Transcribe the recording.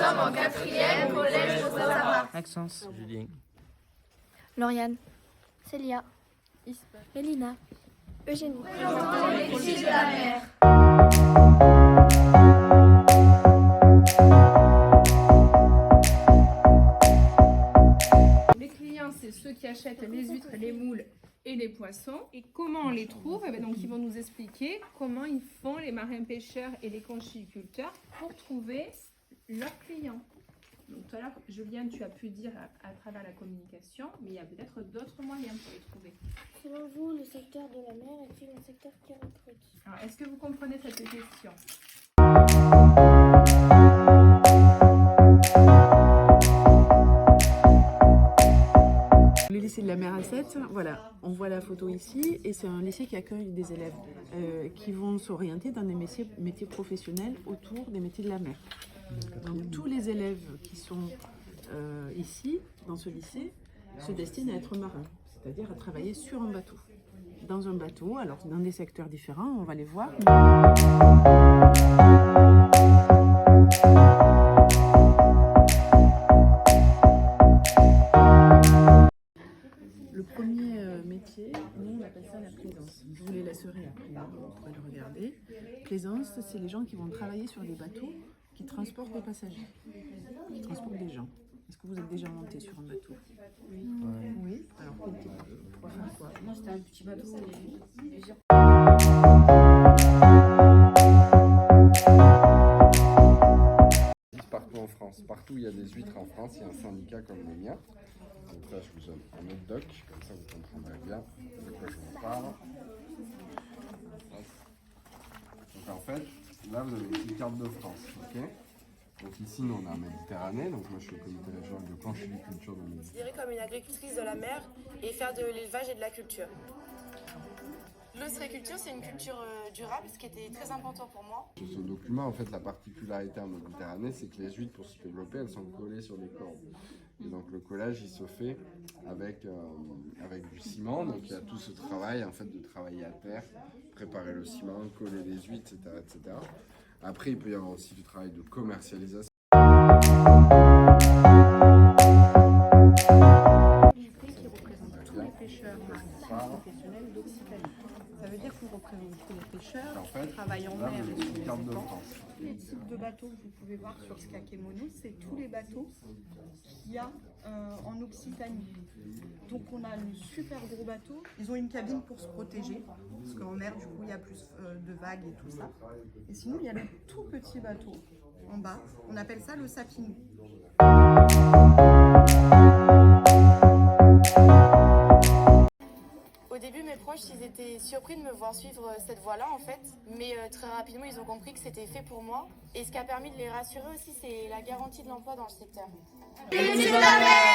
sommes en 4e collège Rosa. Maxence. Julien. Lauriane. Célia. Mélina. Eugénie. Les petits de la mer. Les clients, c'est ceux qui achètent les huîtres, les moules et les poissons. Et comment on les trouve? Donc, ils vont nous expliquer comment ils font les marins pêcheurs et les conchyliculteurs pour trouver leurs clients. Donc, tout à l'heure, Julien, tu as pu dire à travers la communication, mais il y a peut-être d'autres moyens pour les trouver. Selon vous, le secteur de la mer est-il un secteur qui recrute? Alors, est-ce que vous comprenez cette question? Le lycée de la mer à 7, voilà, on voit la photo ici, et c'est un lycée qui accueille des élèves qui vont s'orienter dans des métiers professionnels autour des métiers de la mer. Donc tous les élèves qui sont ici, dans ce lycée, se destinent à être marins, c'est-à-dire à travailler sur un bateau. Dans un bateau, alors dans des secteurs différents, on va les voir. Le premier métier, nous on appelle ça la plaisance. Je vous les laisserai après, vous pourrez le regarder. Plaisance, c'est les gens qui vont travailler sur des bateaux qui transportent des passagers, qui transportent des gens. Est-ce que vous êtes déjà monté sur un bateau? Oui. Oui. Alors quel type pour faire quoi? Moi c'était un petit bateau. Partout en France, partout où il y a des huîtres en France, il y a un syndicat comme le mien. Donc là, je vous donne un autre doc, comme ça vous comprendrez bien de quoi je vous parle. Donc en fait, là vous avez une carte de France, ok? Donc ici, nous on est en Méditerranée, donc moi je suis au comité régional de conchyliculture de Méditerranée. Je dirais comme une agricultrice de la mer et faire de l'élevage et de la culture. L'ostréiculture, c'est une culture durable, ce qui était très important pour moi. Sur ce document, en fait, la particularité en Méditerranée, c'est que les huîtres, pour se développer, elles sont collées sur des cordes. Et donc le collage, il se fait avec du ciment. Donc il y a tout ce travail, en fait, de travailler à terre, préparer le ciment, coller les huîtres, etc., etc. Après, il peut y avoir aussi du travail de commercialisation. Qui représente tous les pêcheurs marins professionnels d'Occitanie. Ça veut dire qu'on représente tous les pêcheurs En fait, qui travaillent en là, mer vous et avez sur une les carte de étangs. France. Tous les types de bateaux que vous pouvez voir sur ce kakémono, c'est tous les bateaux qu'il y a en Occitanie. Donc on a le super gros bateau, ils ont une cabine pour se protéger, parce qu'en mer du coup il y a plus de vagues et tout ça. Et sinon il y a le tout petit bateau en bas, on appelle ça le sapinou. Au début, mes proches, ils étaient surpris de me voir suivre cette voie-là, en fait. Mais très rapidement, ils ont compris que c'était fait pour moi. Et ce qui a permis de les rassurer aussi, c'est la garantie de l'emploi dans le secteur. Les petits de la mer.